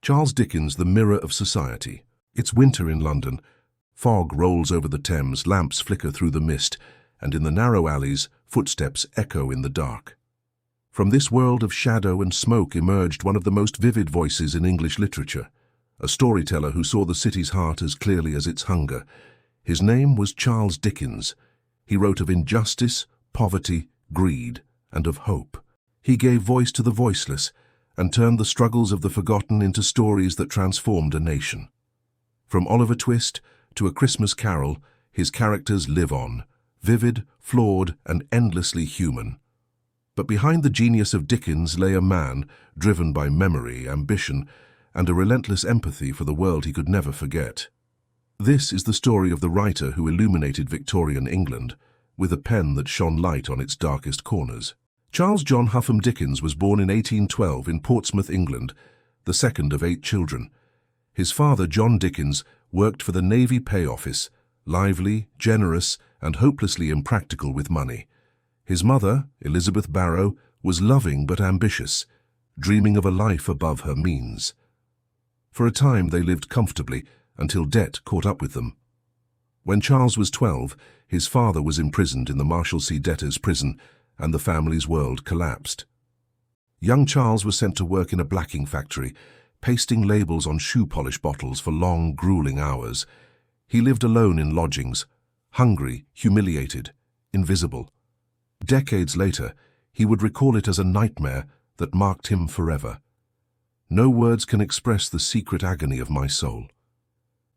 Charles Dickens, the mirror of society. It's winter in London. Fog rolls over the Thames, lamps flicker through the mist, and in the narrow alleys, footsteps echo in the dark. From this world of shadow and smoke emerged one of the most vivid voices in English literature, a storyteller who saw the city's heart as clearly as its hunger. His name was Charles Dickens. He wrote of injustice, poverty, greed, and of hope. He gave voice to the voiceless and turned the struggles of the forgotten into stories that transformed a nation. From Oliver Twist to A Christmas Carol, his characters live on, vivid, flawed, and endlessly human. But behind the genius of Dickens lay a man driven by memory, ambition, and a relentless empathy for the world he could never forget. This is the story of the writer who illuminated Victorian England with a pen that shone light on its darkest corners. Charles John Huffam Dickens was born in 1812 in Portsmouth, England, the second of 8 children. His father, John Dickens, worked for the Navy Pay Office, lively, generous, and hopelessly impractical with money. His mother, Elizabeth Barrow, was loving but ambitious, dreaming of a life above her means. For a time they lived comfortably until debt caught up with them. When Charles was 12, his father was imprisoned in the Marshalsea debtors' prison, and the family's world collapsed. Young Charles was sent to work in a blacking factory, pasting labels on shoe polish bottles for long, grueling hours. He lived alone in lodgings, hungry, humiliated, invisible. Decades later, he would recall it as a nightmare that marked him forever. No words can express the secret agony of my soul.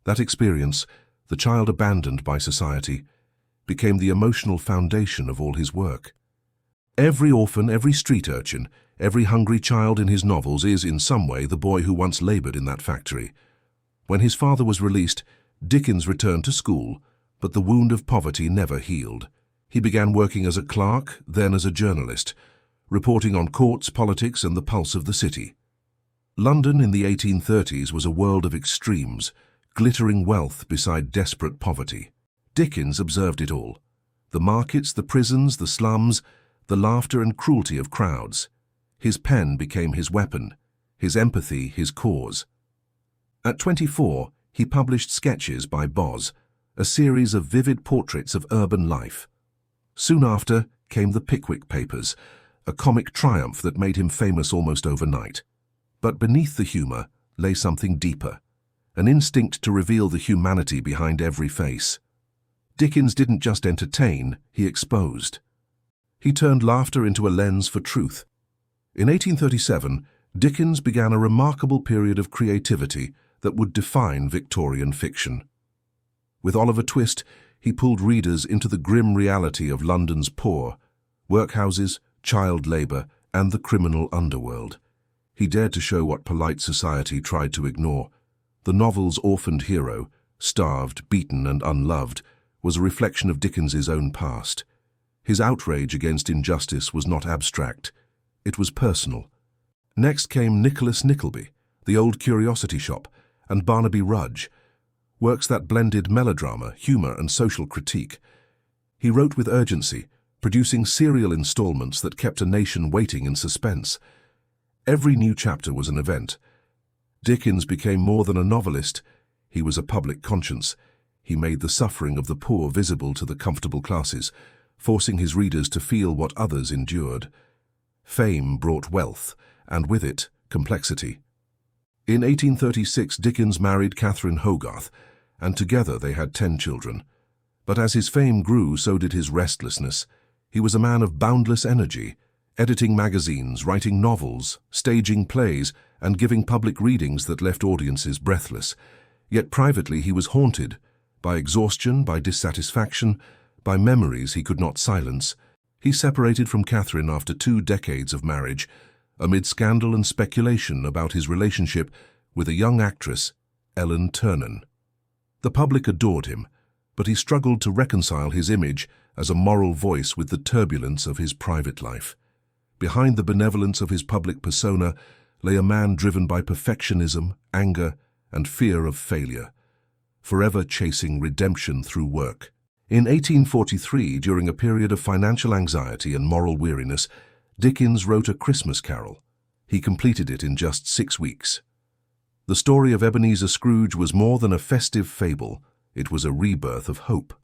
That experience, the child abandoned by society, became the emotional foundation of all his work. Every orphan, every street urchin, every hungry child in his novels is, in some way, the boy who once labored in that factory. When his father was released, Dickens returned to school, but the wound of poverty never healed. He began working as a clerk, then as a journalist, reporting on courts, politics, and the pulse of the city. London in the 1830s was a world of extremes, glittering wealth beside desperate poverty. Dickens observed it all: the markets, the prisons, the slums, the laughter and cruelty of crowds. His pen became his weapon, his empathy his cause. At 24, he published Sketches by Boz, a series of vivid portraits of urban life. Soon after came the Pickwick Papers, a comic triumph that made him famous almost overnight. But beneath the humor lay something deeper, an instinct to reveal the humanity behind every face. Dickens didn't just entertain, he exposed. He turned laughter into a lens for truth. In 1837, Dickens began a remarkable period of creativity that would define Victorian fiction. With Oliver Twist, he pulled readers into the grim reality of London's poor, workhouses, child labour, and the criminal underworld. He dared to show what polite society tried to ignore. The novel's orphaned hero, starved, beaten, and unloved, was a reflection of Dickens's own past. His outrage against injustice was not abstract, it was personal. Next came Nicholas Nickleby, The Old Curiosity Shop, and Barnaby Rudge, works that blended melodrama, humour, and social critique. He wrote with urgency, producing serial installments that kept a nation waiting in suspense. Every new chapter was an event. Dickens became more than a novelist, he was a public conscience. He made the suffering of the poor visible to the comfortable classes, forcing his readers to feel what others endured. Fame brought wealth, and with it, complexity. In 1836, Dickens married Catherine Hogarth, and together they had 10 children. But as his fame grew, so did his restlessness. He was a man of boundless energy, editing magazines, writing novels, staging plays, and giving public readings that left audiences breathless. Yet privately he was haunted by exhaustion, by dissatisfaction, by memories he could not silence. He separated from Catherine after 2 decades of marriage, amid scandal and speculation about his relationship with a young actress, Ellen Ternan. The public adored him, but he struggled to reconcile his image as a moral voice with the turbulence of his private life. Behind the benevolence of his public persona lay a man driven by perfectionism, anger, and fear of failure, forever chasing redemption through work. In 1843, during a period of financial anxiety and moral weariness, Dickens wrote A Christmas Carol. He completed it in just 6 weeks. The story of Ebenezer Scrooge was more than a festive fable, it was a rebirth of hope.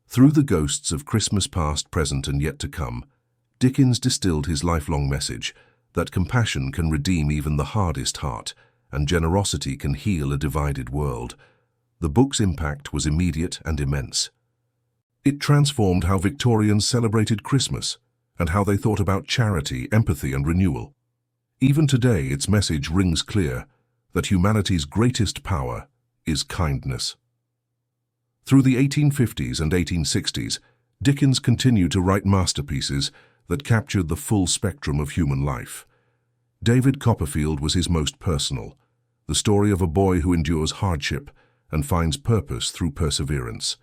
Through the ghosts of Christmas past, present, and yet to come, Dickens distilled his lifelong message that compassion can redeem even the hardest heart, and generosity can heal a divided world. The book's impact was immediate and immense. It transformed how Victorians celebrated Christmas and how they thought about charity, empathy, and renewal. Even today, its message rings clear that humanity's greatest power is kindness. Through the 1850s and 1860s, Dickens continued to write masterpieces that captured the full spectrum of human life. David Copperfield was his most personal, the story of a boy who endures hardship and finds purpose through perseverance.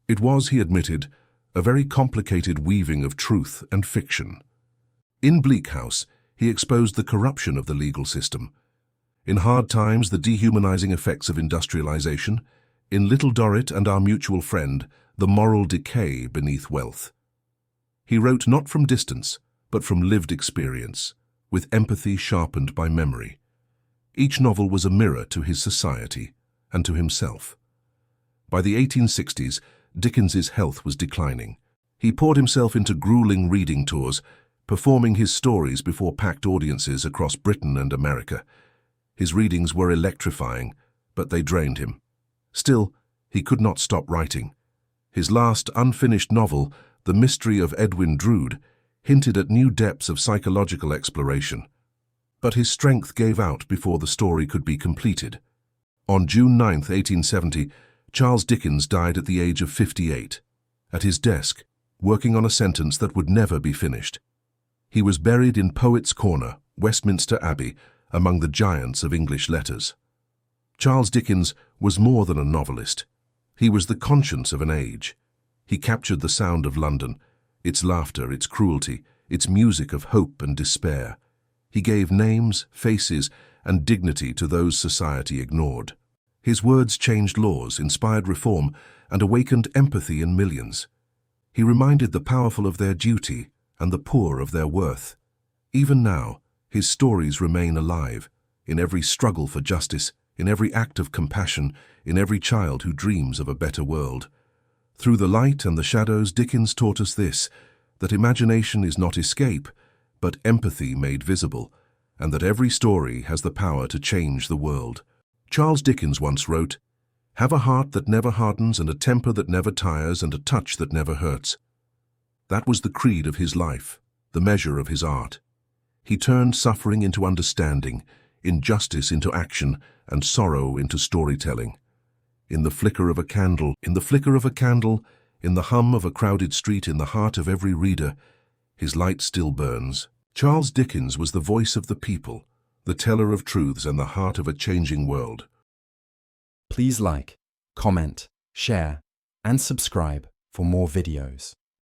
It was, he admitted, a very complicated weaving of truth and fiction. In Bleak House, he exposed the corruption of the legal system. In Hard Times, the dehumanizing effects of industrialization. In Little Dorrit and Our Mutual Friend, the moral decay beneath wealth. He wrote not from distance, but from lived experience, with empathy sharpened by memory. Each novel was a mirror to his society and to himself. By the 1860s, Dickens's health was declining. He poured himself into grueling reading tours, performing his stories before packed audiences across Britain and America. His readings were electrifying, but they drained him. Still, he could not stop writing. His last unfinished novel, The Mystery of Edwin Drood, hinted at new depths of psychological exploration. But his strength gave out before the story could be completed. On June 9, 1870, Charles Dickens died at the age of 58, at his desk, working on a sentence that would never be finished. He was buried in Poets' Corner, Westminster Abbey, among the giants of English letters. Charles Dickens was more than a novelist. He was the conscience of an age. He captured the sound of London, its laughter, its cruelty, its music of hope and despair. He gave names, faces, and dignity to those society ignored. His words changed laws, inspired reform, and awakened empathy in millions. He reminded the powerful of their duty and the poor of their worth. Even now, his stories remain alive, in every struggle for justice, in every act of compassion, in every child who dreams of a better world. Through the light and the shadows, Dickens taught us this, that imagination is not escape, but empathy made visible, and that every story has the power to change the world. Charles Dickens once wrote, "Have a heart that never hardens, and a temper that never tires, and a touch that never hurts." That was the creed of his life, the measure of his art. He turned suffering into understanding, injustice into action, and sorrow into storytelling. In the flicker of a candle, in the hum of a crowded street, in the heart of every reader, his light still burns. Charles Dickens was the voice of the people, the teller of truths and the heart of a changing world. Please like, comment, share, and subscribe for more videos.